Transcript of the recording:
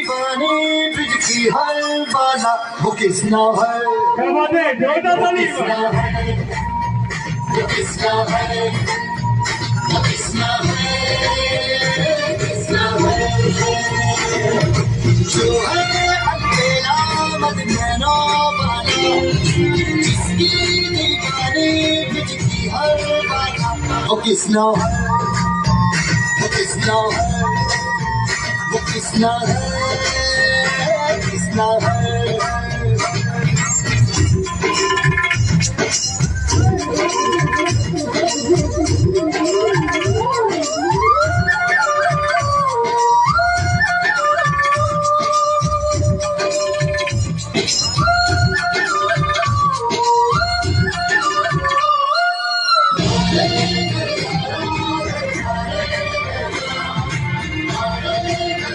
दीवानी bridge की हर बाला वो किसना है, वो किसना है, वो किसना है, वो किसना है, किसना है, जो है अकेला मदनैनो वाला, जिसकी दीवानी ब्रिज की हर बाला वो किसना है, वो किसना है, वो किसना है, किसना है।